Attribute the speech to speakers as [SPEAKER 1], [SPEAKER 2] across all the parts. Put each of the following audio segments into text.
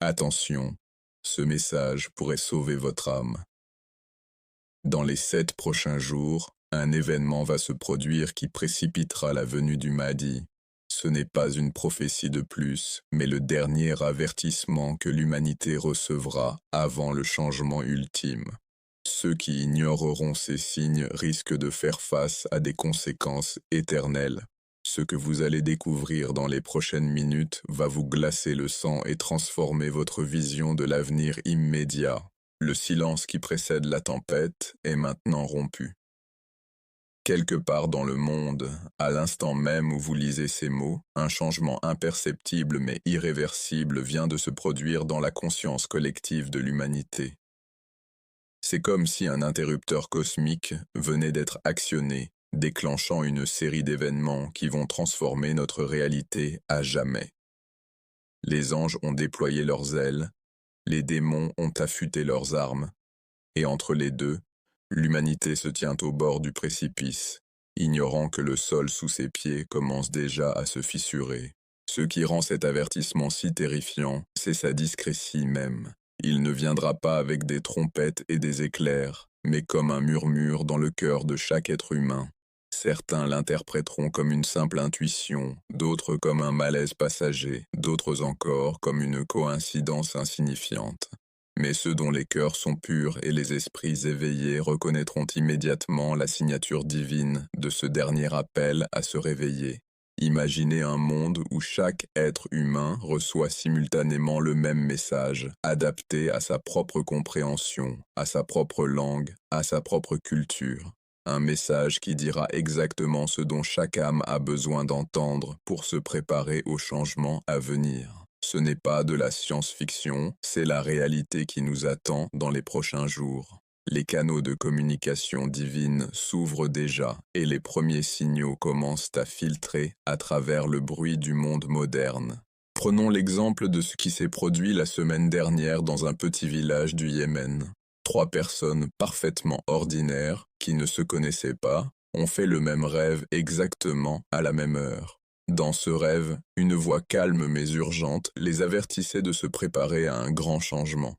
[SPEAKER 1] Attention, ce message pourrait sauver votre âme. Dans les 7 prochains jours, un événement va se produire qui précipitera la venue du Mahdi. Ce n'est pas une prophétie de plus, mais le dernier avertissement que l'humanité recevra avant le changement ultime. Ceux qui ignoreront ces signes risquent de faire face à des conséquences éternelles. Ce que vous allez découvrir dans les prochaines minutes va vous glacer le sang et transformer votre vision de l'avenir immédiat. Le silence qui précède la tempête est maintenant rompu. Quelque part dans le monde, à l'instant même où vous lisez ces mots, un changement imperceptible mais irréversible vient de se produire dans la conscience collective de l'humanité. C'est comme si un interrupteur cosmique venait d'être actionné, déclenchant une série d'événements qui vont transformer notre réalité à jamais. Les anges ont déployé leurs ailes, les démons ont affûté leurs armes, et entre les deux, l'humanité se tient au bord du précipice, ignorant que le sol sous ses pieds commence déjà à se fissurer. Ce qui rend cet avertissement si terrifiant, c'est sa discrétie même. Il ne viendra pas avec des trompettes et des éclairs, mais comme un murmure dans le cœur de chaque être humain. Certains l'interpréteront comme une simple intuition, d'autres comme un malaise passager, d'autres encore comme une coïncidence insignifiante. Mais ceux dont les cœurs sont purs et les esprits éveillés reconnaîtront immédiatement la signature divine de ce dernier appel à se réveiller. Imaginez un monde où chaque être humain reçoit simultanément le même message, adapté à sa propre compréhension, à sa propre langue, à sa propre culture. Un message qui dira exactement ce dont chaque âme a besoin d'entendre pour se préparer au changement à venir. Ce n'est pas de la science-fiction, c'est la réalité qui nous attend dans les prochains jours. Les canaux de communication divine s'ouvrent déjà et les premiers signaux commencent à filtrer à travers le bruit du monde moderne. Prenons l'exemple de ce qui s'est produit la semaine dernière dans un petit village du Yémen. 3 personnes parfaitement ordinaires, qui ne se connaissaient pas, ont fait le même rêve exactement à la même heure. Dans ce rêve, une voix calme mais urgente les avertissait de se préparer à un grand changement.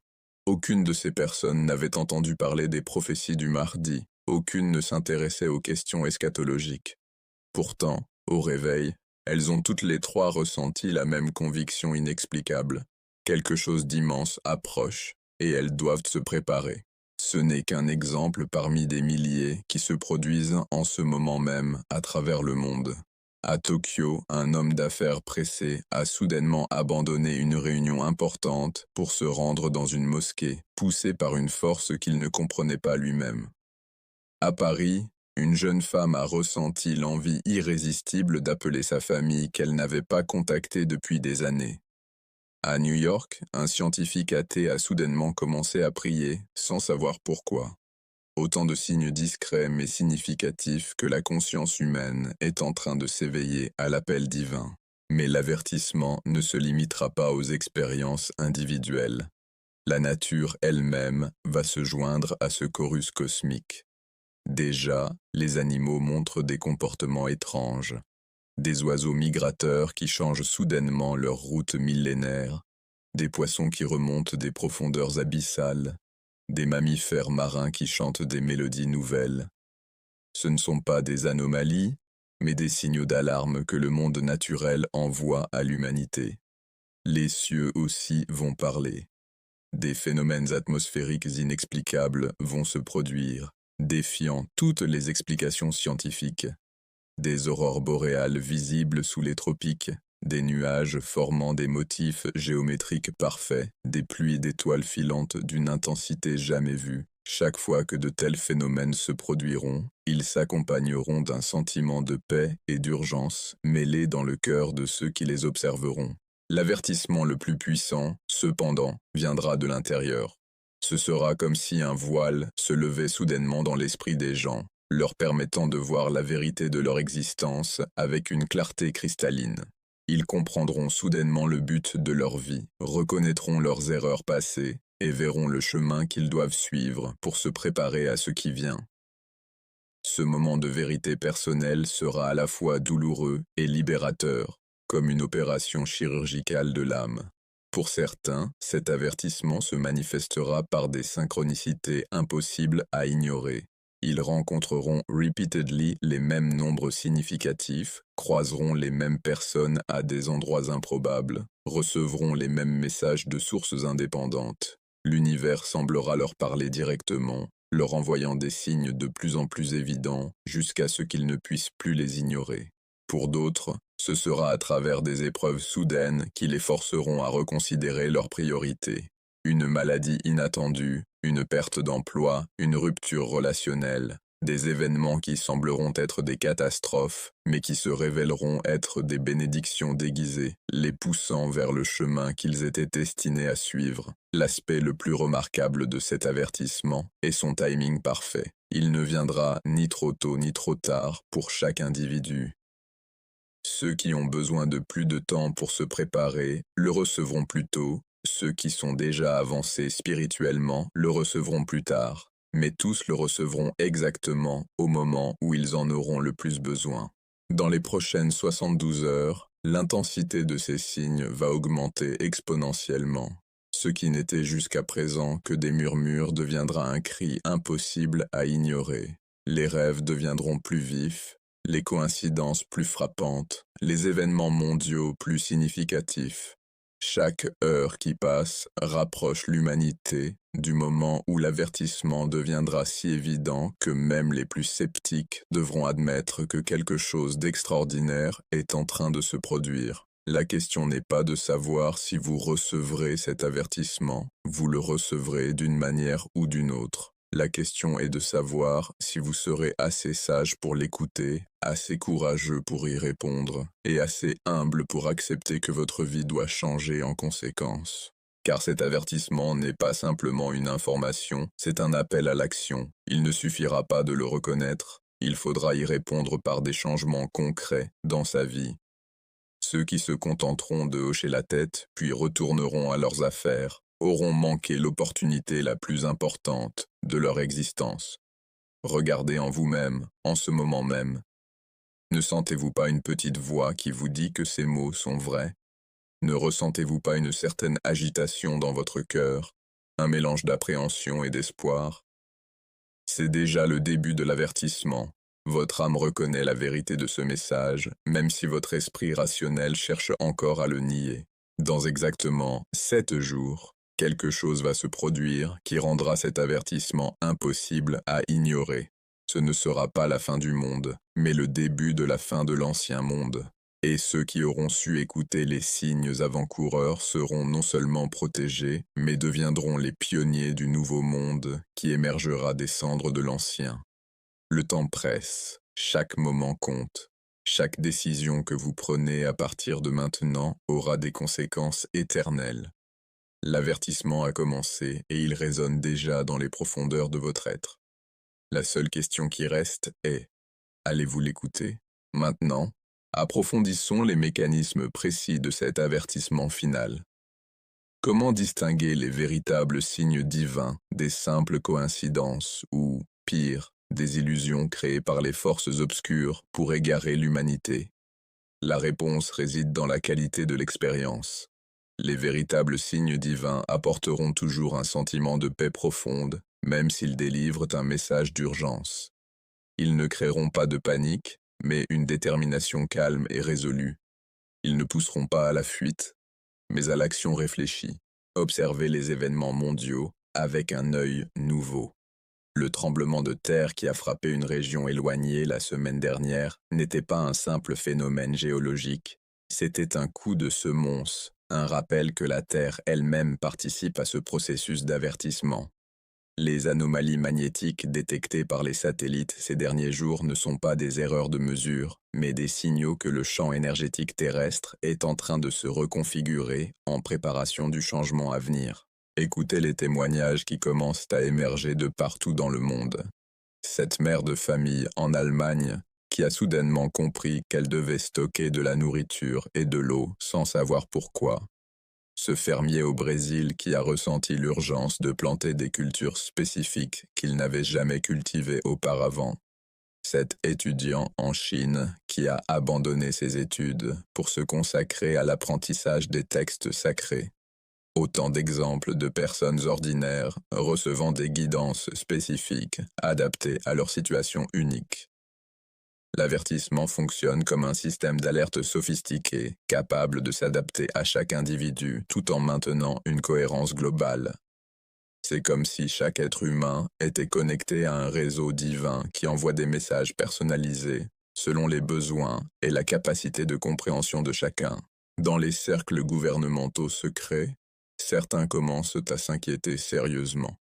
[SPEAKER 1] Aucune de ces personnes n'avait entendu parler des prophéties du Mahdi, aucune ne s'intéressait aux questions eschatologiques. Pourtant, au réveil, elles ont toutes les 3 ressenti la même conviction inexplicable. Quelque chose d'immense approche, et elles doivent se préparer. Ce n'est qu'un exemple parmi des milliers qui se produisent en ce moment même à travers le monde. À Tokyo, un homme d'affaires pressé a soudainement abandonné une réunion importante pour se rendre dans une mosquée, poussé par une force qu'il ne comprenait pas lui-même. À Paris, une jeune femme a ressenti l'envie irrésistible d'appeler sa famille qu'elle n'avait pas contactée depuis des années. À New York, un scientifique athée a soudainement commencé à prier, sans savoir pourquoi. Autant de signes discrets mais significatifs que la conscience humaine est en train de s'éveiller à l'appel divin. Mais l'avertissement ne se limitera pas aux expériences individuelles. La nature elle-même va se joindre à ce chorus cosmique. Déjà, les animaux montrent des comportements étranges. Des oiseaux migrateurs qui changent soudainement leur route millénaire, des poissons qui remontent des profondeurs abyssales, des mammifères marins qui chantent des mélodies nouvelles. Ce ne sont pas des anomalies, mais des signaux d'alarme que le monde naturel envoie à l'humanité. Les cieux aussi vont parler. Des phénomènes atmosphériques inexplicables vont se produire, défiant toutes les explications scientifiques. Des aurores boréales visibles sous les tropiques, des nuages formant des motifs géométriques parfaits, des pluies d'étoiles filantes d'une intensité jamais vue. Chaque fois que de tels phénomènes se produiront, ils s'accompagneront d'un sentiment de paix et d'urgence mêlé dans le cœur de ceux qui les observeront. L'avertissement le plus puissant, cependant, viendra de l'intérieur. Ce sera comme si un voile se levait soudainement dans l'esprit des gens, leur permettant de voir la vérité de leur existence avec une clarté cristalline. Ils comprendront soudainement le but de leur vie, reconnaîtront leurs erreurs passées et verront le chemin qu'ils doivent suivre pour se préparer à ce qui vient. Ce moment de vérité personnelle sera à la fois douloureux et libérateur, comme une opération chirurgicale de l'âme. Pour certains, cet avertissement se manifestera par des synchronicités impossibles à ignorer. Ils rencontreront repeatedly les mêmes nombres significatifs, croiseront les mêmes personnes à des endroits improbables, recevront les mêmes messages de sources indépendantes. L'univers semblera leur parler directement, leur envoyant des signes de plus en plus évidents jusqu'à ce qu'ils ne puissent plus les ignorer. Pour d'autres, ce sera à travers des épreuves soudaines qui les forceront à reconsidérer leurs priorités. Une maladie inattendue, une perte d'emploi, une rupture relationnelle, des événements qui sembleront être des catastrophes, mais qui se révéleront être des bénédictions déguisées, les poussant vers le chemin qu'ils étaient destinés à suivre. L'aspect le plus remarquable de cet avertissement est son timing parfait. Il ne viendra ni trop tôt ni trop tard pour chaque individu. Ceux qui ont besoin de plus de temps pour se préparer le recevront plus tôt, ceux qui sont déjà avancés spirituellement le recevront plus tard, mais tous le recevront exactement au moment où ils en auront le plus besoin. Dans les prochaines 72 heures, l'intensité de ces signes va augmenter exponentiellement. Ce qui n'était jusqu'à présent que des murmures deviendra un cri impossible à ignorer. Les rêves deviendront plus vifs, les coïncidences plus frappantes, les événements mondiaux plus significatifs. Chaque heure qui passe rapproche l'humanité du moment où l'avertissement deviendra si évident que même les plus sceptiques devront admettre que quelque chose d'extraordinaire est en train de se produire. La question n'est pas de savoir si vous recevrez cet avertissement, vous le recevrez d'une manière ou d'une autre. La question est de savoir si vous serez assez sage pour l'écouter, assez courageux pour y répondre, et assez humble pour accepter que votre vie doit changer en conséquence. Car cet avertissement n'est pas simplement une information, c'est un appel à l'action. Il ne suffira pas de le reconnaître, il faudra y répondre par des changements concrets dans sa vie. Ceux qui se contenteront de hocher la tête, puis retourneront à leurs affaires, auront manqué l'opportunité la plus importante de leur existence. Regardez en vous-même, en ce moment même. Ne sentez-vous pas une petite voix qui vous dit que ces mots sont vrais? Ne ressentez-vous pas une certaine agitation dans votre cœur, un mélange d'appréhension et d'espoir? C'est déjà le début de l'avertissement. Votre âme reconnaît la vérité de ce message, même si votre esprit rationnel cherche encore à le nier. Dans exactement 7 jours, quelque chose va se produire qui rendra cet avertissement impossible à ignorer. Ce ne sera pas la fin du monde, mais le début de la fin de l'ancien monde. Et ceux qui auront su écouter les signes avant-coureurs seront non seulement protégés, mais deviendront les pionniers du nouveau monde qui émergera des cendres de l'ancien. Le temps presse, chaque moment compte. Chaque décision que vous prenez à partir de maintenant aura des conséquences éternelles. L'avertissement a commencé et il résonne déjà dans les profondeurs de votre être. La seule question qui reste est, allez-vous l'écouter? Maintenant, approfondissons les mécanismes précis de cet avertissement final. Comment distinguer les véritables signes divins des simples coïncidences ou, pire, des illusions créées par les forces obscures pour égarer l'humanité? La réponse réside dans la qualité de l'expérience. Les véritables signes divins apporteront toujours un sentiment de paix profonde, même s'ils délivrent un message d'urgence. Ils ne créeront pas de panique, mais une détermination calme et résolue. Ils ne pousseront pas à la fuite, mais à l'action réfléchie. Observez les événements mondiaux avec un œil nouveau. Le tremblement de terre qui a frappé une région éloignée la semaine dernière n'était pas un simple phénomène géologique, c'était un coup de semonce, un rappel que la Terre elle-même participe à ce processus d'avertissement. Les anomalies magnétiques détectées par les satellites ces derniers jours ne sont pas des erreurs de mesure, mais des signaux que le champ énergétique terrestre est en train de se reconfigurer en préparation du changement à venir. Écoutez les témoignages qui commencent à émerger de partout dans le monde. Cette mère de famille en Allemagne, qui a soudainement compris qu'elle devait stocker de la nourriture et de l'eau sans savoir pourquoi. Ce fermier au Brésil qui a ressenti l'urgence de planter des cultures spécifiques qu'il n'avait jamais cultivées auparavant. Cet étudiant en Chine qui a abandonné ses études pour se consacrer à l'apprentissage des textes sacrés. Autant d'exemples de personnes ordinaires recevant des guidances spécifiques, adaptées à leur situation unique. L'avertissement fonctionne comme un système d'alerte sophistiqué, capable de s'adapter à chaque individu tout en maintenant une cohérence globale. C'est comme si chaque être humain était connecté à un réseau divin qui envoie des messages personnalisés, selon les besoins et la capacité de compréhension de chacun. Dans les cercles gouvernementaux secrets, certains commencent à s'inquiéter sérieusement.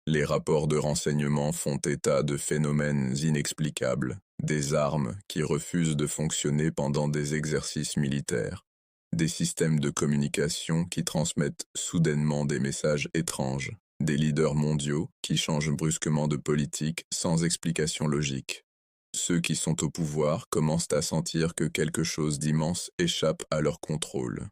[SPEAKER 1] Les rapports de renseignement font état de phénomènes inexplicables, des armes qui refusent de fonctionner pendant des exercices militaires, des systèmes de communication qui transmettent soudainement des messages étranges, des leaders mondiaux qui changent brusquement de politique sans explication logique. Ceux qui sont au pouvoir commencent à sentir que quelque chose d'immense échappe à leur contrôle.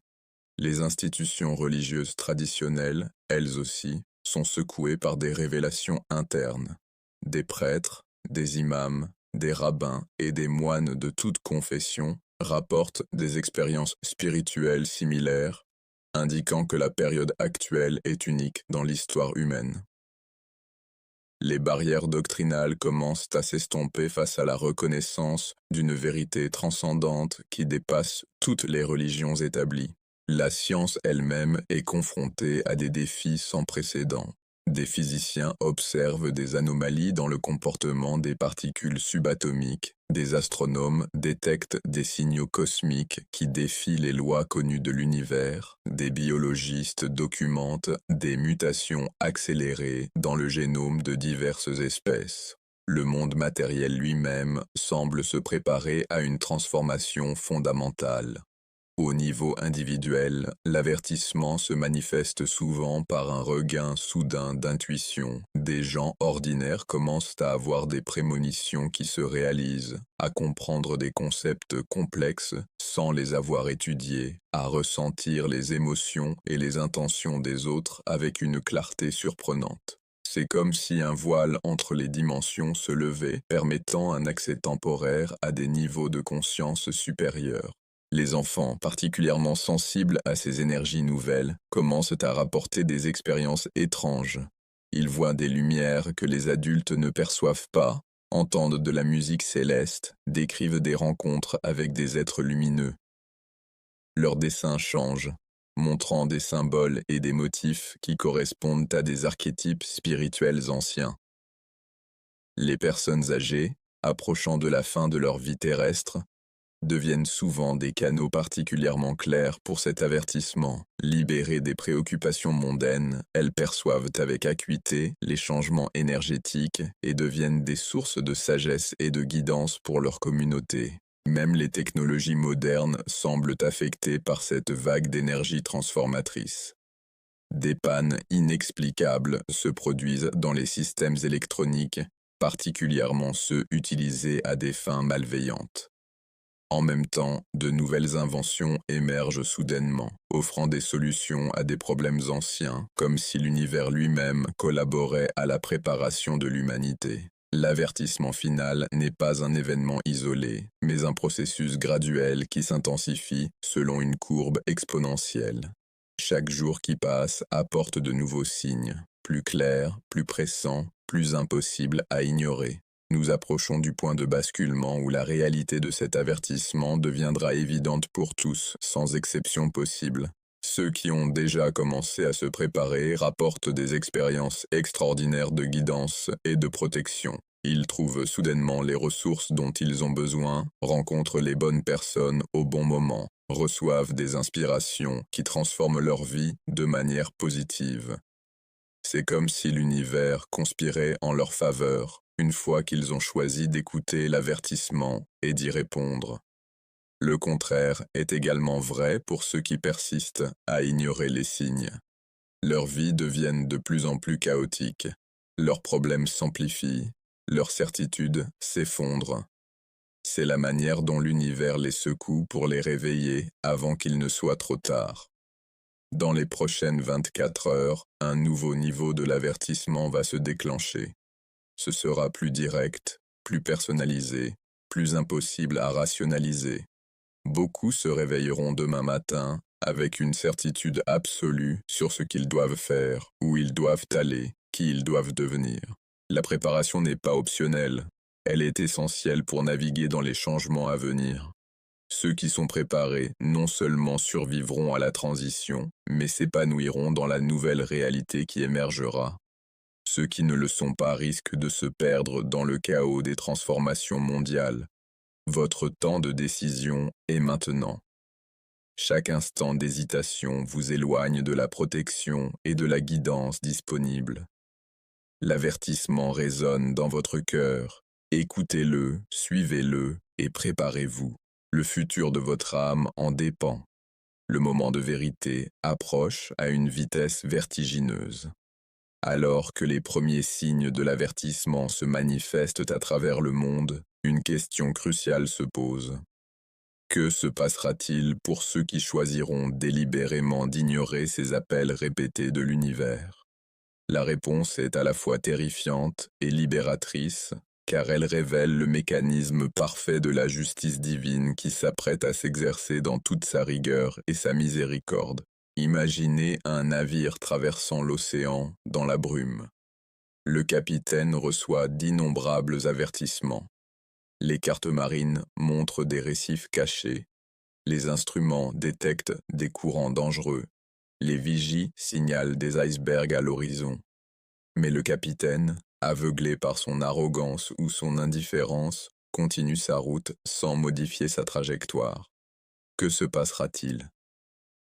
[SPEAKER 1] Les institutions religieuses traditionnelles, elles aussi, sont secouées par des révélations internes. Des prêtres, des imams, des rabbins et des moines de toute confession rapportent des expériences spirituelles similaires, indiquant que la période actuelle est unique dans l'histoire humaine. Les barrières doctrinales commencent à s'estomper face à la reconnaissance d'une vérité transcendante qui dépasse toutes les religions établies. La science elle-même est confrontée à des défis sans précédent. Des physiciens observent des anomalies dans le comportement des particules subatomiques, des astronomes détectent des signaux cosmiques qui défient les lois connues de l'univers, des biologistes documentent des mutations accélérées dans le génome de diverses espèces. Le monde matériel lui-même semble se préparer à une transformation fondamentale. Au niveau individuel, l'avertissement se manifeste souvent par un regain soudain d'intuition. Des gens ordinaires commencent à avoir des prémonitions qui se réalisent, à comprendre des concepts complexes sans les avoir étudiés, à ressentir les émotions et les intentions des autres avec une clarté surprenante. C'est comme si un voile entre les dimensions se levait, permettant un accès temporaire à des niveaux de conscience supérieurs. Les enfants, particulièrement sensibles à ces énergies nouvelles, commencent à rapporter des expériences étranges. Ils voient des lumières que les adultes ne perçoivent pas, entendent de la musique céleste, décrivent des rencontres avec des êtres lumineux. Leurs dessins changent, montrant des symboles et des motifs qui correspondent à des archétypes spirituels anciens. Les personnes âgées, approchant de la fin de leur vie terrestre, deviennent souvent des canaux particulièrement clairs pour cet avertissement. Libérées des préoccupations mondaines, elles perçoivent avec acuité les changements énergétiques et deviennent des sources de sagesse et de guidance pour leur communauté. Même les technologies modernes semblent affectées par cette vague d'énergie transformatrice. Des pannes inexplicables se produisent dans les systèmes électroniques, particulièrement ceux utilisés à des fins malveillantes. En même temps, de nouvelles inventions émergent soudainement, offrant des solutions à des problèmes anciens, comme si l'univers lui-même collaborait à la préparation de l'humanité. L'avertissement final n'est pas un événement isolé, mais un processus graduel qui s'intensifie selon une courbe exponentielle. Chaque jour qui passe apporte de nouveaux signes, plus clairs, plus pressants, plus impossibles à ignorer. Nous approchons du point de basculement où la réalité de cet avertissement deviendra évidente pour tous, sans exception possible. Ceux qui ont déjà commencé à se préparer rapportent des expériences extraordinaires de guidance et de protection. Ils trouvent soudainement les ressources dont ils ont besoin, rencontrent les bonnes personnes au bon moment, reçoivent des inspirations qui transforment leur vie de manière positive. C'est comme si l'univers conspirait en leur faveur, une fois qu'ils ont choisi d'écouter l'avertissement et d'y répondre. Le contraire est également vrai pour ceux qui persistent à ignorer les signes. Leurs vies deviennent de plus en plus chaotiques, leurs problèmes s'amplifient, leurs certitudes s'effondrent. C'est la manière dont l'univers les secoue pour les réveiller avant qu'il ne soit trop tard. Dans les prochaines 24 heures, un nouveau niveau de l'avertissement va se déclencher. Ce sera plus direct, plus personnalisé, plus impossible à rationaliser. Beaucoup se réveilleront demain matin avec une certitude absolue sur ce qu'ils doivent faire, où ils doivent aller, qui ils doivent devenir. La préparation n'est pas optionnelle, elle est essentielle pour naviguer dans les changements à venir. Ceux qui sont préparés non seulement survivront à la transition, mais s'épanouiront dans la nouvelle réalité qui émergera. Ceux qui ne le sont pas risquent de se perdre dans le chaos des transformations mondiales. Votre temps de décision est maintenant. Chaque instant d'hésitation vous éloigne de la protection et de la guidance disponible. L'avertissement résonne dans votre cœur. Écoutez-le, suivez-le et préparez-vous. Le futur de votre âme en dépend. Le moment de vérité approche à une vitesse vertigineuse. Alors que les premiers signes de l'avertissement se manifestent à travers le monde, une question cruciale se pose. Que se passera-t-il pour ceux qui choisiront délibérément d'ignorer ces appels répétés de l'univers? La réponse est à la fois terrifiante et libératrice, car elle révèle le mécanisme parfait de la justice divine qui s'apprête à s'exercer dans toute sa rigueur et sa miséricorde. Imaginez un navire traversant l'océan dans la brume. Le capitaine reçoit d'innombrables avertissements. Les cartes marines montrent des récifs cachés. Les instruments détectent des courants dangereux. Les vigies signalent des icebergs à l'horizon. Mais le capitaine, aveuglé par son arrogance ou son indifférence, continue sa route sans modifier sa trajectoire. Que se passera-t-il?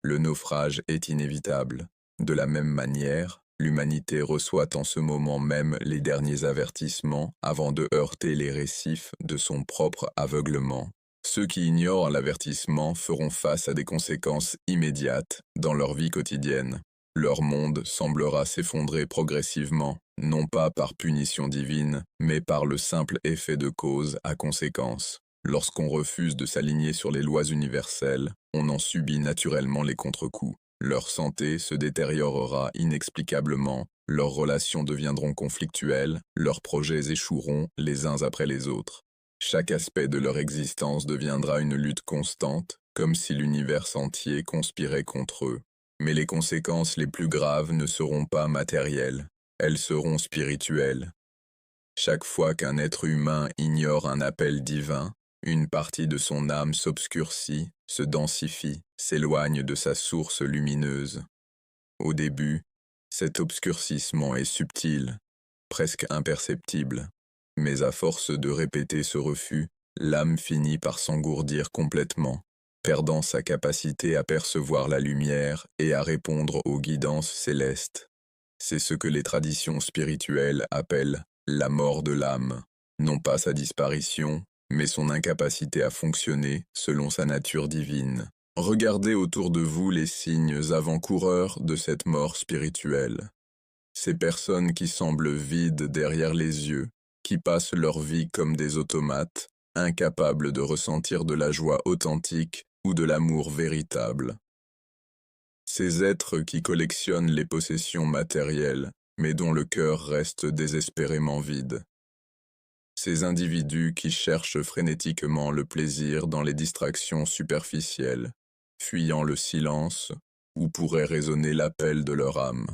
[SPEAKER 1] Le naufrage est inévitable. De la même manière, l'humanité reçoit en ce moment même les derniers avertissements avant de heurter les récifs de son propre aveuglement. Ceux qui ignorent l'avertissement feront face à des conséquences immédiates dans leur vie quotidienne. Leur monde semblera s'effondrer progressivement, non pas par punition divine, mais par le simple effet de cause à conséquence. Lorsqu'on refuse de s'aligner sur les lois universelles, on en subit naturellement les contre-coups. Leur santé se détériorera inexplicablement, leurs relations deviendront conflictuelles, leurs projets échoueront les uns après les autres. Chaque aspect de leur existence deviendra une lutte constante, comme si l'univers entier conspirait contre eux. Mais les conséquences les plus graves ne seront pas matérielles, elles seront spirituelles. Chaque fois qu'un être humain ignore un appel divin, une partie de son âme s'obscurcit, se densifie, s'éloigne de sa source lumineuse. Au début, cet obscurcissement est subtil, presque imperceptible, mais à force de répéter ce refus, l'âme finit par s'engourdir complètement, perdant sa capacité à percevoir la lumière et à répondre aux guidances célestes. C'est ce que les traditions spirituelles appellent la mort de l'âme, non pas sa disparition, mais son incapacité à fonctionner selon sa nature divine. Regardez autour de vous les signes avant-coureurs de cette mort spirituelle. Ces personnes qui semblent vides derrière les yeux, qui passent leur vie comme des automates, incapables de ressentir de la joie authentique ou de l'amour véritable. Ces êtres qui collectionnent les possessions matérielles, mais dont le cœur reste désespérément vide. Ces individus qui cherchent frénétiquement le plaisir dans les distractions superficielles, fuyant le silence, où pourrait résonner l'appel de leur âme.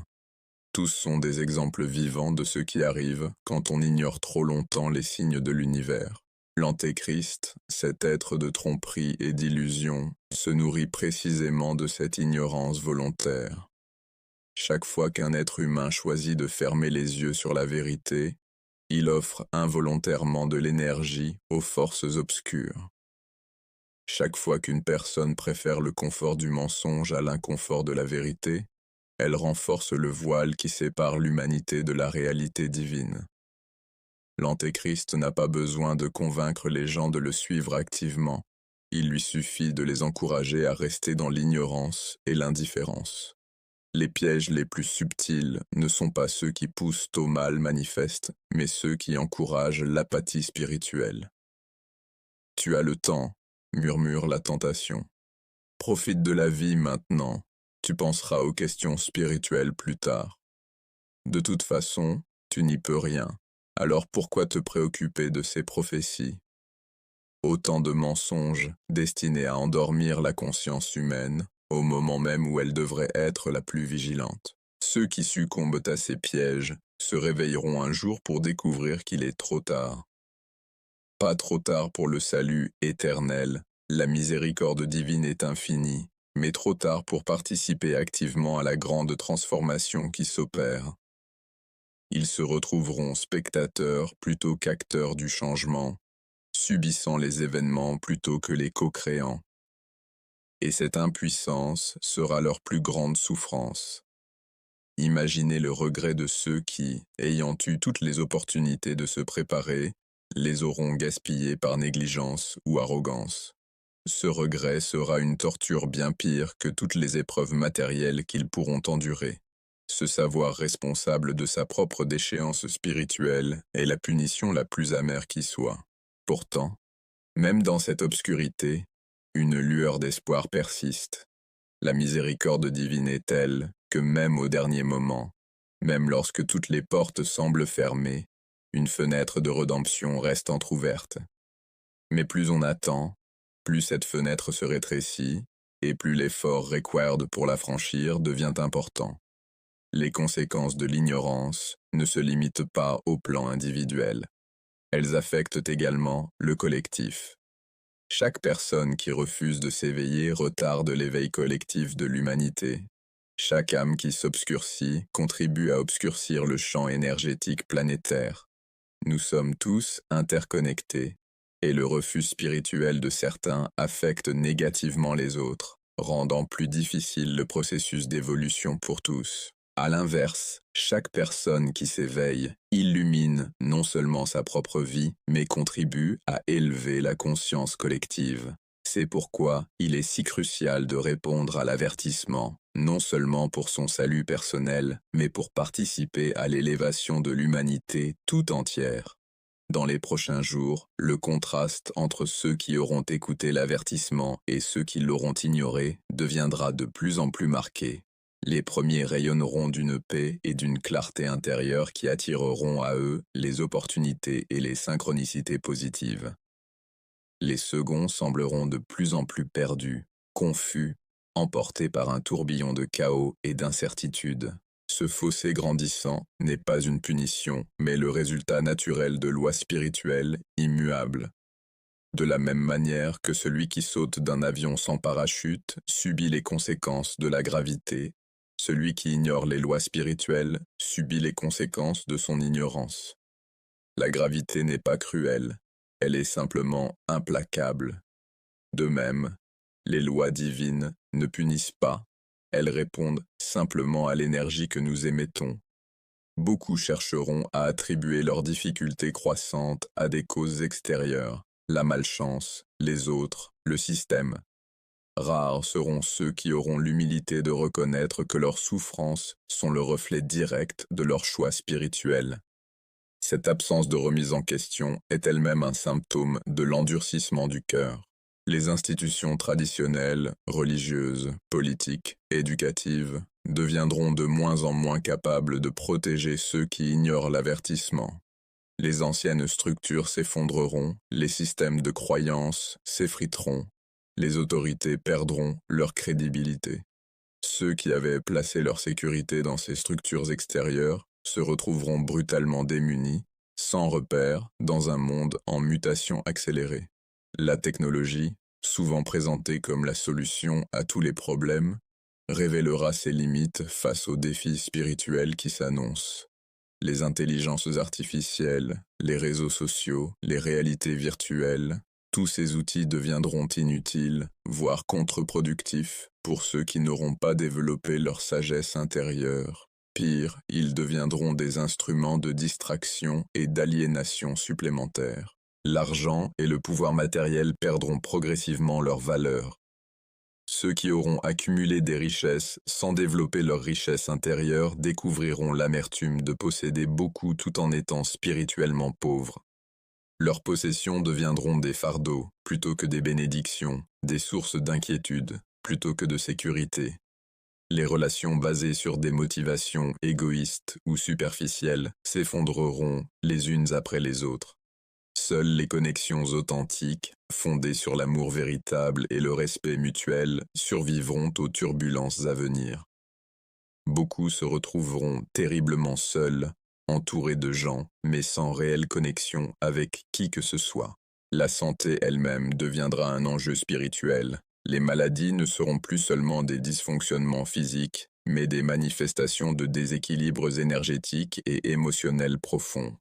[SPEAKER 1] Tous sont des exemples vivants de ce qui arrive quand on ignore trop longtemps les signes de l'univers. L'Antéchrist, cet être de tromperie et d'illusion, se nourrit précisément de cette ignorance volontaire. Chaque fois qu'un être humain choisit de fermer les yeux sur la vérité, il offre involontairement de l'énergie aux forces obscures. Chaque fois qu'une personne préfère le confort du mensonge à l'inconfort de la vérité, elle renforce le voile qui sépare l'humanité de la réalité divine. L'Antéchrist n'a pas besoin de convaincre les gens de le suivre activement. Il lui suffit de les encourager à rester dans l'ignorance et l'indifférence. Les pièges les plus subtils ne sont pas ceux qui poussent au mal manifeste, mais ceux qui encouragent l'apathie spirituelle. Tu as le temps, murmure la tentation. Profite de la vie maintenant, tu penseras aux questions spirituelles plus tard. De toute façon, tu n'y peux rien, alors pourquoi te préoccuper de ces prophéties? Autant de mensonges destinés à endormir la conscience humaine, au moment même où elle devrait être la plus vigilante. Ceux qui succombent à ces pièges se réveilleront un jour pour découvrir qu'il est trop tard. Pas trop tard pour le salut éternel, la miséricorde divine est infinie, mais trop tard pour participer activement à la grande transformation qui s'opère. Ils se retrouveront spectateurs plutôt qu'acteurs du changement, subissant les événements plutôt que les co-créants. Et cette impuissance sera leur plus grande souffrance. Imaginez le regret de ceux qui, ayant eu toutes les opportunités de se préparer, les auront gaspillées par négligence ou arrogance. Ce regret sera une torture bien pire que toutes les épreuves matérielles qu'ils pourront endurer. Se savoir responsable de sa propre déchéance spirituelle est la punition la plus amère qui soit. Pourtant, même dans cette obscurité, une lueur d'espoir persiste. La miséricorde divine est telle que même au dernier moment, même lorsque toutes les portes semblent fermées, une fenêtre de rédemption reste entr'ouverte. Mais plus on attend, plus cette fenêtre se rétrécit, et plus l'effort required pour la franchir devient important. Les conséquences de l'ignorance ne se limitent pas au plan individuel. Elles affectent également le collectif. Chaque personne qui refuse de s'éveiller retarde l'éveil collectif de l'humanité. Chaque âme qui s'obscurcit contribue à obscurcir le champ énergétique planétaire. Nous sommes tous interconnectés, et le refus spirituel de certains affecte négativement les autres, rendant plus difficile le processus d'évolution pour tous. À l'inverse, chaque personne qui s'éveille illumine non seulement sa propre vie, mais contribue à élever la conscience collective. C'est pourquoi il est si crucial de répondre à l'avertissement, non seulement pour son salut personnel, mais pour participer à l'élévation de l'humanité tout entière. Dans les prochains jours, le contraste entre ceux qui auront écouté l'avertissement et ceux qui l'auront ignoré deviendra de plus en plus marqué. Les premiers rayonneront d'une paix et d'une clarté intérieure qui attireront à eux les opportunités et les synchronicités positives. Les seconds sembleront de plus en plus perdus, confus, emportés par un tourbillon de chaos et d'incertitude. Ce fossé grandissant n'est pas une punition, mais le résultat naturel de lois spirituelles immuables. De la même manière que celui qui saute d'un avion sans parachute subit les conséquences de la gravité, celui qui ignore les lois spirituelles subit les conséquences de son ignorance. La gravité n'est pas cruelle, elle est simplement implacable. De même, les lois divines ne punissent pas, elles répondent simplement à l'énergie que nous émettons. Beaucoup chercheront à attribuer leurs difficultés croissantes à des causes extérieures, la malchance, les autres, le système. Rares seront ceux qui auront l'humilité de reconnaître que leurs souffrances sont le reflet direct de leurs choix spirituels. Cette absence de remise en question est elle-même un symptôme de l'endurcissement du cœur. Les institutions traditionnelles, religieuses, politiques, éducatives, deviendront de moins en moins capables de protéger ceux qui ignorent l'avertissement. Les anciennes structures s'effondreront, les systèmes de croyances s'effriteront, les autorités perdront leur crédibilité. Ceux qui avaient placé leur sécurité dans ces structures extérieures se retrouveront brutalement démunis, sans repère, dans un monde en mutation accélérée. La technologie, souvent présentée comme la solution à tous les problèmes, révélera ses limites face aux défis spirituels qui s'annoncent. Les intelligences artificielles, les réseaux sociaux, les réalités virtuelles, tous ces outils deviendront inutiles, voire contre-productifs, pour ceux qui n'auront pas développé leur sagesse intérieure. Pire, ils deviendront des instruments de distraction et d'aliénation supplémentaires. L'argent et le pouvoir matériel perdront progressivement leur valeur. Ceux qui auront accumulé des richesses sans développer leur richesse intérieure découvriront l'amertume de posséder beaucoup tout en étant spirituellement pauvres. Leurs possessions deviendront des fardeaux plutôt que des bénédictions, des sources d'inquiétude plutôt que de sécurité. Les relations basées sur des motivations égoïstes ou superficielles s'effondreront les unes après les autres. Seules les connexions authentiques, fondées sur l'amour véritable et le respect mutuel, survivront aux turbulences à venir. Beaucoup se retrouveront terriblement seuls, entourés de gens, mais sans réelle connexion avec qui que ce soit. La santé elle-même deviendra un enjeu spirituel. Les maladies ne seront plus seulement des dysfonctionnements physiques, mais des manifestations de déséquilibres énergétiques et émotionnels profonds.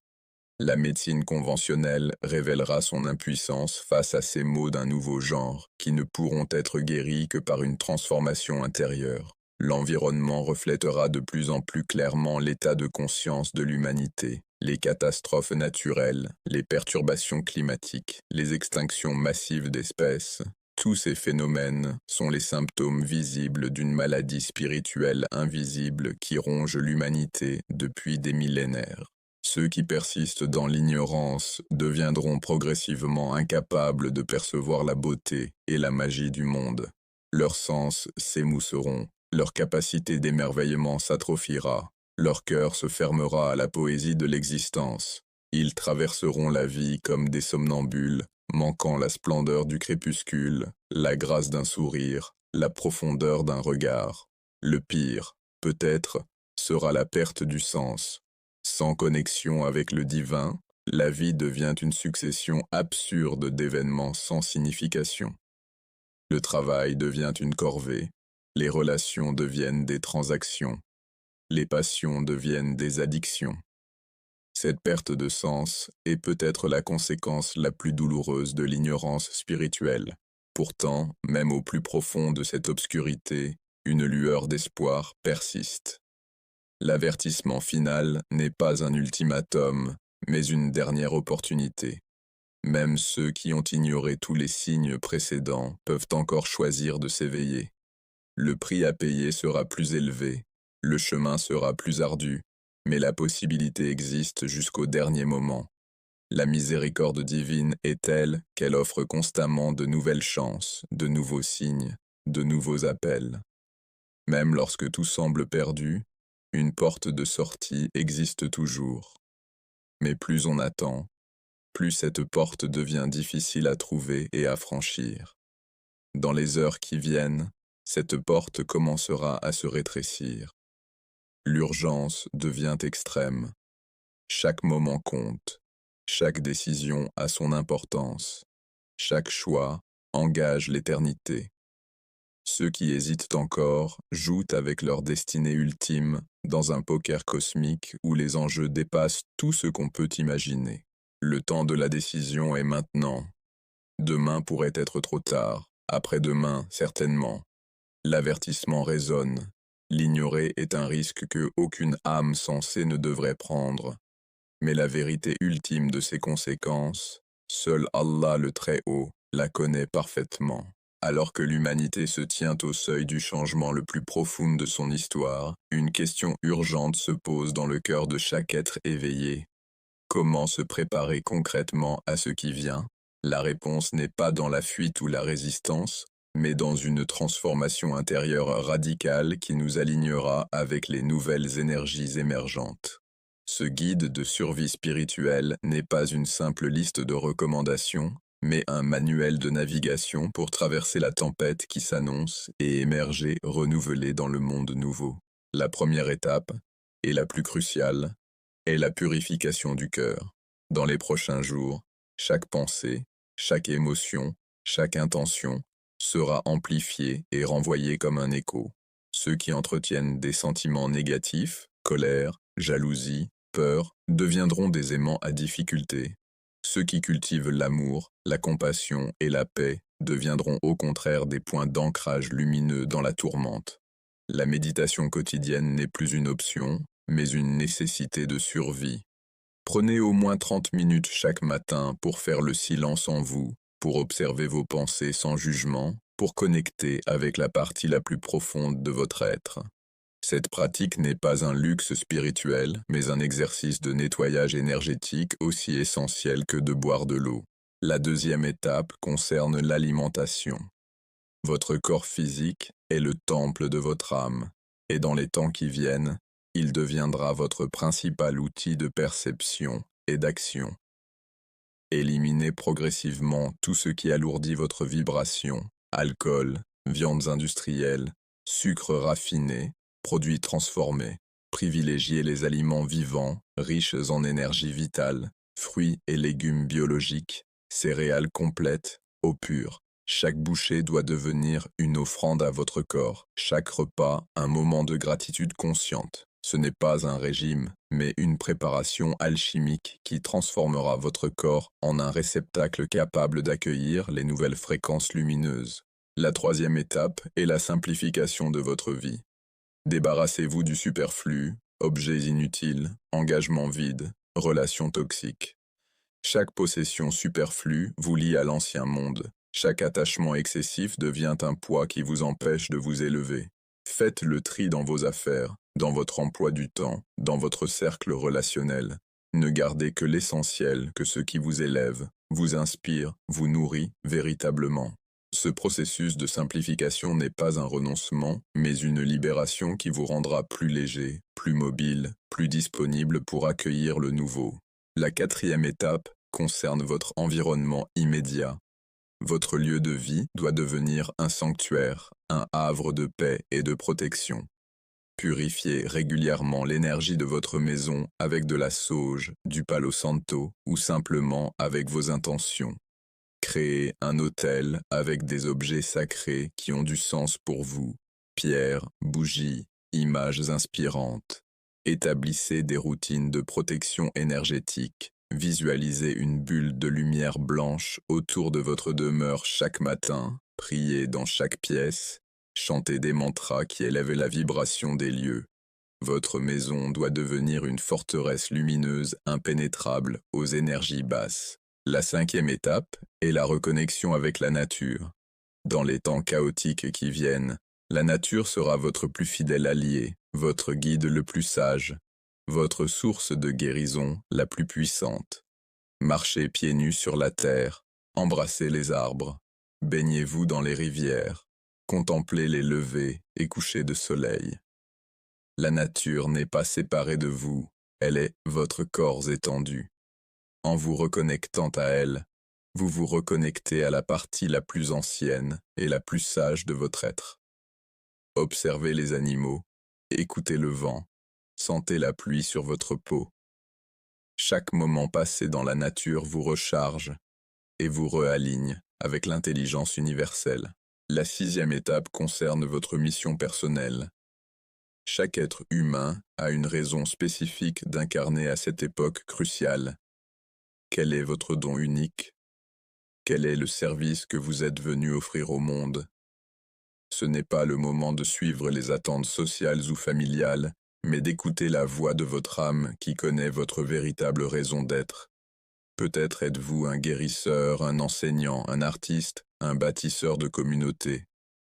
[SPEAKER 1] La médecine conventionnelle révélera son impuissance face à ces maux d'un nouveau genre, qui ne pourront être guéris que par une transformation intérieure. L'environnement reflètera de plus en plus clairement l'état de conscience de l'humanité. Les catastrophes naturelles, les perturbations climatiques, les extinctions massives d'espèces, tous ces phénomènes sont les symptômes visibles d'une maladie spirituelle invisible qui ronge l'humanité depuis des millénaires. Ceux qui persistent dans l'ignorance deviendront progressivement incapables de percevoir la beauté et la magie du monde. Leurs sens s'émousseront, leur capacité d'émerveillement s'atrophiera, leur cœur se fermera à la poésie de l'existence. Ils traverseront la vie comme des somnambules, manquant la splendeur du crépuscule, la grâce d'un sourire, la profondeur d'un regard. Le pire, peut-être, sera la perte du sens. Sans connexion avec le divin, la vie devient une succession absurde d'événements sans signification. Le travail devient une corvée, les relations deviennent des transactions, les passions deviennent des addictions. Cette perte de sens est peut-être la conséquence la plus douloureuse de l'ignorance spirituelle. Pourtant, même au plus profond de cette obscurité, une lueur d'espoir persiste. L'avertissement final n'est pas un ultimatum, mais une dernière opportunité. Même ceux qui ont ignoré tous les signes précédents peuvent encore choisir de s'éveiller. Le prix à payer sera plus élevé, le chemin sera plus ardu, mais la possibilité existe jusqu'au dernier moment. La miséricorde divine est telle qu'elle offre constamment de nouvelles chances, de nouveaux signes, de nouveaux appels. Même lorsque tout semble perdu, une porte de sortie existe toujours. Mais plus on attend, plus cette porte devient difficile à trouver et à franchir. Dans les heures qui viennent, cette porte commencera à se rétrécir. L'urgence devient extrême. Chaque moment compte. Chaque décision a son importance. Chaque choix engage l'éternité. Ceux qui hésitent encore jouent avec leur destinée ultime dans un poker cosmique où les enjeux dépassent tout ce qu'on peut imaginer. Le temps de la décision est maintenant. Demain pourrait être trop tard, après-demain certainement. L'avertissement résonne. L'ignorer est un risque que aucune âme sensée ne devrait prendre. Mais la vérité ultime de ses conséquences, seul Allah le Très-Haut la connaît parfaitement. Alors que l'humanité se tient au seuil du changement le plus profond de son histoire, une question urgente se pose dans le cœur de chaque être éveillé. Comment se préparer concrètement à ce qui vient? La réponse n'est pas dans la fuite ou la résistance, mais dans une transformation intérieure radicale qui nous alignera avec les nouvelles énergies émergentes. Ce guide de survie spirituelle n'est pas une simple liste de recommandations, mais un manuel de navigation pour traverser la tempête qui s'annonce et émerger renouvelé dans le monde nouveau. La première étape, et la plus cruciale, est la purification du cœur. Dans les prochains jours, chaque pensée, chaque émotion, chaque intention sera amplifiée et renvoyée comme un écho. Ceux qui entretiennent des sentiments négatifs, colère, jalousie, peur, deviendront des aimants à difficulté. Ceux qui cultivent l'amour, la compassion et la paix deviendront au contraire des points d'ancrage lumineux dans la tourmente. La méditation quotidienne n'est plus une option, mais une nécessité de survie. Prenez au moins 30 minutes chaque matin pour faire le silence en vous, pour observer vos pensées sans jugement, pour connecter avec la partie la plus profonde de votre être. Cette pratique n'est pas un luxe spirituel, mais un exercice de nettoyage énergétique aussi essentiel que de boire de l'eau. La deuxième étape concerne l'alimentation. Votre corps physique est le temple de votre âme, et dans les temps qui viennent, il deviendra votre principal outil de perception et d'action. Éliminez progressivement tout ce qui alourdit votre vibration, alcool, viandes industrielles, sucres raffinés, produits transformés. Privilégiez les aliments vivants, riches en énergie vitale, fruits et légumes biologiques, céréales complètes, eau pure. Chaque bouchée doit devenir une offrande à votre corps, chaque repas un moment de gratitude consciente. Ce n'est pas un régime, mais une préparation alchimique qui transformera votre corps en un réceptacle capable d'accueillir les nouvelles fréquences lumineuses. La troisième étape est la simplification de votre vie. Débarrassez-vous du superflu, objets inutiles, engagements vides, relations toxiques. Chaque possession superflue vous lie à l'ancien monde. Chaque attachement excessif devient un poids qui vous empêche de vous élever. Faites le tri dans vos affaires, dans votre emploi du temps, dans votre cercle relationnel. Ne gardez que l'essentiel, que ce qui vous élève, vous inspire, vous nourrit véritablement. Ce processus de simplification n'est pas un renoncement, mais une libération qui vous rendra plus léger, plus mobile, plus disponible pour accueillir le nouveau. La quatrième étape concerne votre environnement immédiat. Votre lieu de vie doit devenir un sanctuaire, un havre de paix et de protection. Purifiez régulièrement l'énergie de votre maison avec de la sauge, du palo santo ou simplement avec vos intentions. Créez un autel avec des objets sacrés qui ont du sens pour vous. Pierres, bougies, images inspirantes. Établissez des routines de protection énergétique. Visualisez une bulle de lumière blanche autour de votre demeure chaque matin. Priez dans chaque pièce. Chantez des mantras qui élèvent la vibration des lieux. Votre maison doit devenir une forteresse lumineuse impénétrable aux énergies basses. La cinquième étape est la reconnexion avec la nature. Dans les temps chaotiques qui viennent, la nature sera votre plus fidèle allié, votre guide le plus sage, votre source de guérison la plus puissante. Marchez pieds nus sur la terre, embrassez les arbres, baignez-vous dans les rivières, contemplez les levées et couchers de soleil. La nature n'est pas séparée de vous, elle est votre corps étendu. En vous reconnectant à elle, vous vous reconnectez à la partie la plus ancienne et la plus sage de votre être. Observez les animaux, écoutez le vent, sentez la pluie sur votre peau. Chaque moment passé dans la nature vous recharge et vous réaligne avec l'intelligence universelle. La sixième étape concerne votre mission personnelle. Chaque être humain a une raison spécifique d'incarner à cette époque cruciale. Quel est votre don unique? Quel est le service que vous êtes venu offrir au monde? Ce n'est pas le moment de suivre les attentes sociales ou familiales, mais d'écouter la voix de votre âme qui connaît votre véritable raison d'être. Peut-être êtes-vous un guérisseur, un enseignant, un artiste, un bâtisseur de communauté.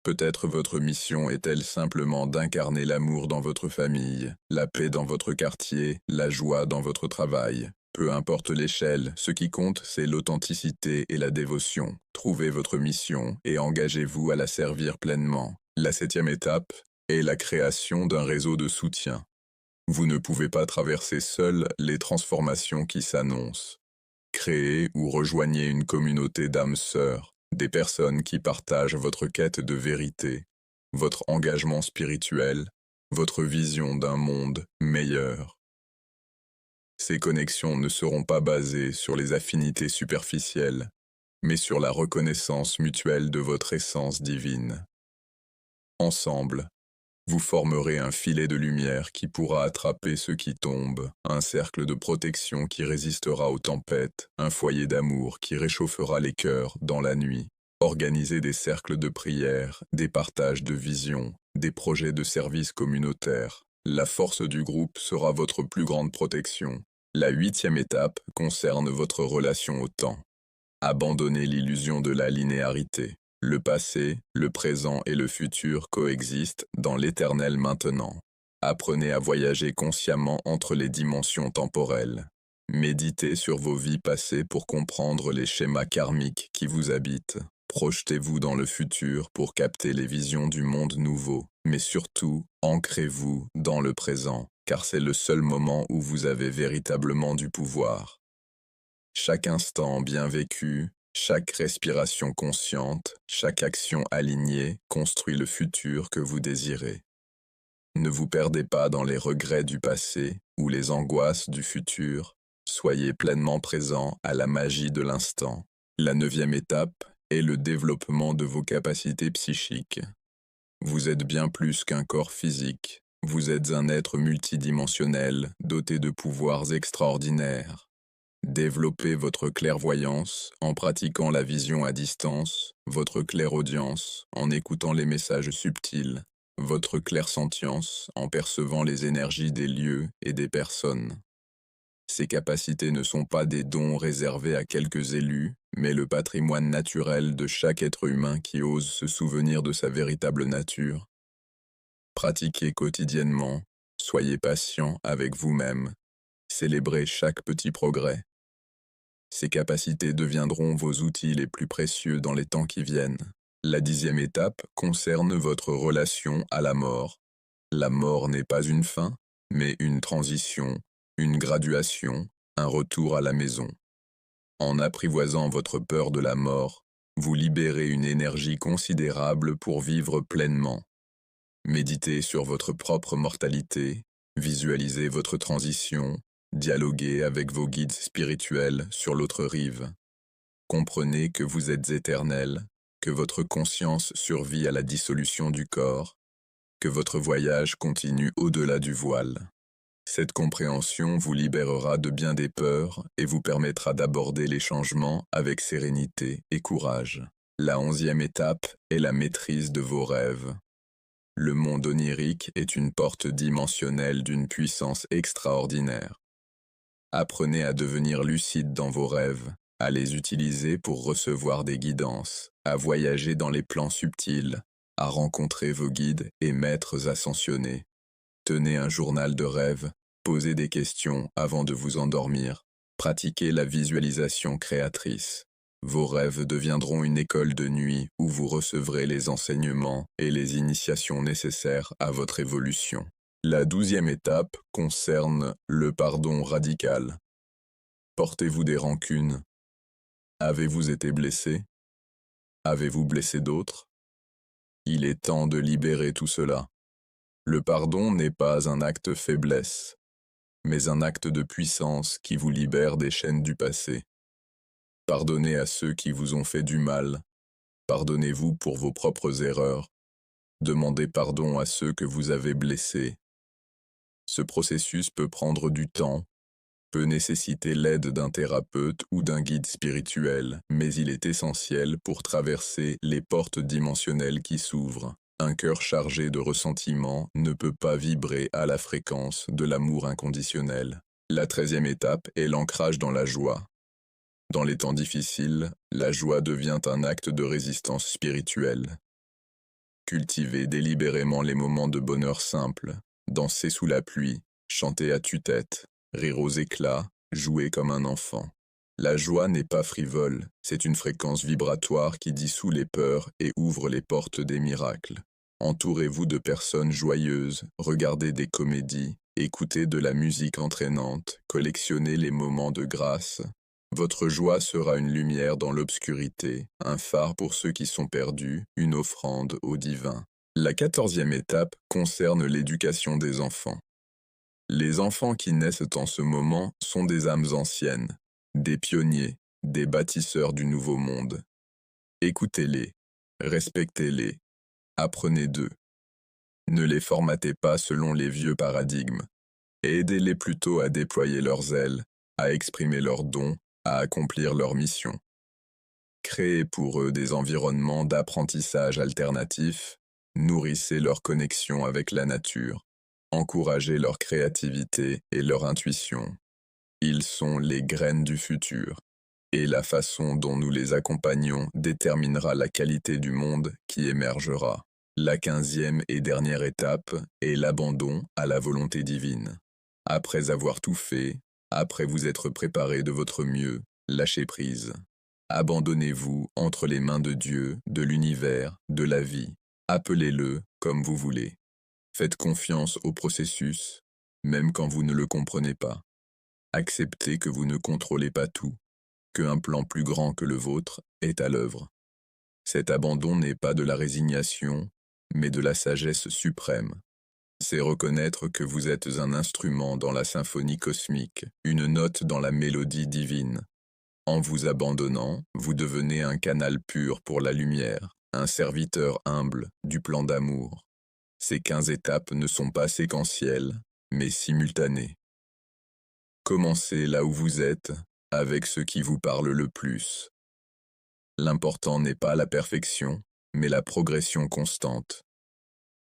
[SPEAKER 1] Peut-être votre mission est-elle simplement d'incarner l'amour dans votre famille, la paix dans votre quartier, la joie dans votre travail. Peu importe l'échelle, ce qui compte, c'est l'authenticité et la dévotion. Trouvez votre mission et engagez-vous à la servir pleinement. La septième étape est la création d'un réseau de soutien. Vous ne pouvez pas traverser seul les transformations qui s'annoncent. Créez ou rejoignez une communauté d'âmes sœurs, des personnes qui partagent votre quête de vérité, votre engagement spirituel, votre vision d'un monde meilleur. Ces connexions ne seront pas basées sur les affinités superficielles, mais sur la reconnaissance mutuelle de votre essence divine. Ensemble, vous formerez un filet de lumière qui pourra attraper ceux qui tombent, un cercle de protection qui résistera aux tempêtes, un foyer d'amour qui réchauffera les cœurs dans la nuit. Organisez des cercles de prière, des partages de visions, des projets de service communautaire. La force du groupe sera votre plus grande protection. La huitième étape concerne votre relation au temps. Abandonnez l'illusion de la linéarité. Le passé, le présent et le futur coexistent dans l'éternel maintenant. Apprenez à voyager consciemment entre les dimensions temporelles. Méditez sur vos vies passées pour comprendre les schémas karmiques qui vous habitent. Projetez-vous dans le futur pour capter les visions du monde nouveau. Mais surtout, ancrez-vous dans le présent, car c'est le seul moment où vous avez véritablement du pouvoir. Chaque instant bien vécu, chaque respiration consciente, chaque action alignée construit le futur que vous désirez. Ne vous perdez pas dans les regrets du passé ou les angoisses du futur. Soyez pleinement présent à la magie de l'instant. La 9e étape est le développement de vos capacités psychiques. Vous êtes bien plus qu'un corps physique. Vous êtes un être multidimensionnel, doté de pouvoirs extraordinaires. Développez votre clairvoyance en pratiquant la vision à distance, votre clairaudience en écoutant les messages subtils, votre clairsentience en percevant les énergies des lieux et des personnes. Ces capacités ne sont pas des dons réservés à quelques élus, mais le patrimoine naturel de chaque être humain qui ose se souvenir de sa véritable nature. Pratiquez quotidiennement, soyez patient avec vous-même, célébrez chaque petit progrès. Ces capacités deviendront vos outils les plus précieux dans les temps qui viennent. La 10e étape concerne votre relation à la mort. La mort n'est pas une fin, mais une transition, une graduation, un retour à la maison. En apprivoisant votre peur de la mort, vous libérez une énergie considérable pour vivre pleinement. Méditez sur votre propre mortalité, visualisez votre transition, dialoguez avec vos guides spirituels sur l'autre rive. Comprenez que vous êtes éternel, que votre conscience survit à la dissolution du corps, que votre voyage continue au-delà du voile. Cette compréhension vous libérera de bien des peurs et vous permettra d'aborder les changements avec sérénité et courage. La 11e étape est la maîtrise de vos rêves. Le monde onirique est une porte dimensionnelle d'une puissance extraordinaire. Apprenez à devenir lucide dans vos rêves, à les utiliser pour recevoir des guidances, à voyager dans les plans subtils, à rencontrer vos guides et maîtres ascensionnés. Tenez un journal de rêves, posez des questions avant de vous endormir, pratiquez la visualisation créatrice. Vos rêves deviendront une école de nuit où vous recevrez les enseignements et les initiations nécessaires à votre évolution. La 12e étape concerne le pardon radical. Portez-vous des rancunes? Avez-vous été blessé? Avez-vous blessé d'autres? Il est temps de libérer tout cela. Le pardon n'est pas un acte de faiblesse, mais un acte de puissance qui vous libère des chaînes du passé. Pardonnez à ceux qui vous ont fait du mal. Pardonnez-vous pour vos propres erreurs. Demandez pardon à ceux que vous avez blessés. Ce processus peut prendre du temps, peut nécessiter l'aide d'un thérapeute ou d'un guide spirituel, mais il est essentiel pour traverser les portes dimensionnelles qui s'ouvrent. Un cœur chargé de ressentiment ne peut pas vibrer à la fréquence de l'amour inconditionnel. La 13e étape est l'ancrage dans la joie. Dans les temps difficiles, la joie devient un acte de résistance spirituelle. Cultivez délibérément les moments de bonheur simple, dansez sous la pluie, chanter à tue-tête, rire aux éclats, jouer comme un enfant. La joie n'est pas frivole, c'est une fréquence vibratoire qui dissout les peurs et ouvre les portes des miracles. Entourez-vous de personnes joyeuses, regardez des comédies, écoutez de la musique entraînante, collectionnez les moments de grâce. Votre joie sera une lumière dans l'obscurité, un phare pour ceux qui sont perdus, une offrande au divin. La 14e étape concerne l'éducation des enfants. Les enfants qui naissent en ce moment sont des âmes anciennes, des pionniers, des bâtisseurs du nouveau monde. Écoutez-les, respectez-les, apprenez d'eux. Ne les formatez pas selon les vieux paradigmes, et aidez-les plutôt à déployer leurs ailes, à exprimer leurs dons, à accomplir leur mission. Créez pour eux des environnements d'apprentissage alternatifs, nourrissez leur connexion avec la nature, encouragez leur créativité et leur intuition. Ils sont les graines du futur, et la façon dont nous les accompagnons déterminera la qualité du monde qui émergera. La 15e et dernière étape est l'abandon à la volonté divine. Après avoir tout fait, après vous être préparé de votre mieux, lâchez prise. Abandonnez-vous entre les mains de Dieu, de l'univers, de la vie. Appelez-le comme vous voulez. Faites confiance au processus, même quand vous ne le comprenez pas. Acceptez que vous ne contrôlez pas tout, qu'un plan plus grand que le vôtre est à l'œuvre. Cet abandon n'est pas de la résignation, mais de la sagesse suprême. C'est reconnaître que vous êtes un instrument dans la symphonie cosmique, une note dans la mélodie divine. En vous abandonnant, vous devenez un canal pur pour la lumière, un serviteur humble du plan d'amour. Ces 15 étapes ne sont pas séquentielles, mais simultanées. Commencez là où vous êtes, avec ce qui vous parle le plus. L'important n'est pas la perfection, mais la progression constante.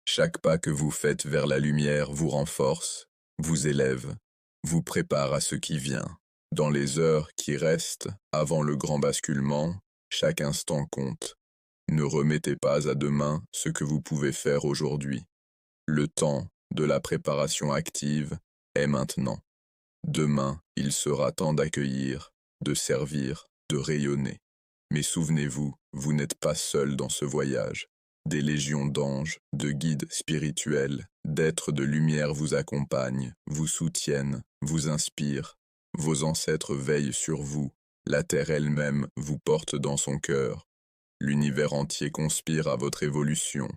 [SPEAKER 1] Chaque pas que vous faites vers la lumière vous renforce, vous élève, vous prépare à ce qui vient. Dans les heures qui restent, avant le grand basculement, chaque instant compte. Ne remettez pas à demain ce que vous pouvez faire aujourd'hui. Le temps de la préparation active est maintenant. Demain, il sera temps d'accueillir, de servir, de rayonner. Mais souvenez-vous, vous n'êtes pas seul dans ce voyage. Des légions d'anges, de guides spirituels, d'êtres de lumière vous accompagnent, vous soutiennent, vous inspirent. Vos ancêtres veillent sur vous, la terre elle-même vous porte dans son cœur. L'univers entier conspire à votre évolution.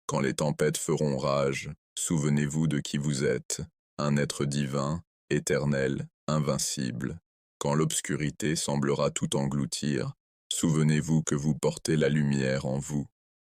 [SPEAKER 1] Quand les tempêtes feront rage, souvenez-vous de qui vous êtes, un être divin, éternel, invincible. Quand l'obscurité semblera tout engloutir, souvenez-vous que vous portez la lumière en vous.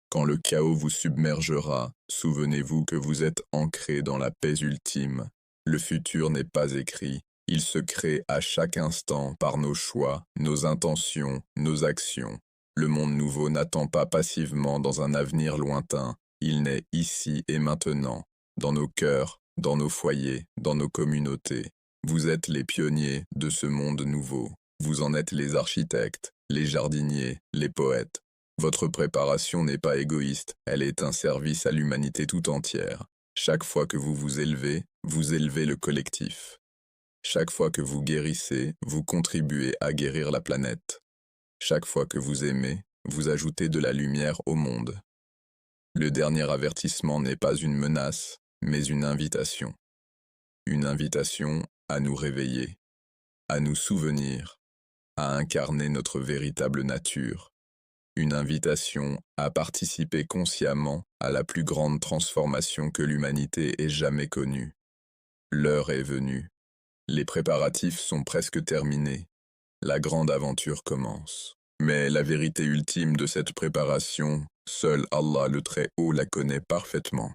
[SPEAKER 1] Quand le chaos vous submergera, souvenez-vous que vous êtes ancré dans la paix ultime. Le futur n'est pas écrit, il se crée à chaque instant par nos choix, nos intentions, nos actions. Le monde nouveau n'attend pas passivement dans un avenir lointain, il naît ici et maintenant, dans nos cœurs, dans nos foyers, dans nos communautés. Vous êtes les pionniers de ce monde nouveau. Vous en êtes les architectes, les jardiniers, les poètes. Votre préparation n'est pas égoïste, elle est un service à l'humanité tout entière. Chaque fois que vous élevez le collectif. Chaque fois que vous guérissez, vous contribuez à guérir la planète. Chaque fois que vous aimez, vous ajoutez de la lumière au monde. Le dernier avertissement n'est pas une menace, mais une invitation. Une invitation à nous réveiller, à nous souvenir, à incarner notre véritable nature. Une invitation à participer consciemment à la plus grande transformation que l'humanité ait jamais connue. L'heure est venue. Les préparatifs sont presque terminés. La grande aventure commence. Mais la vérité ultime de cette préparation, seul Allah le Très-Haut la connaît parfaitement.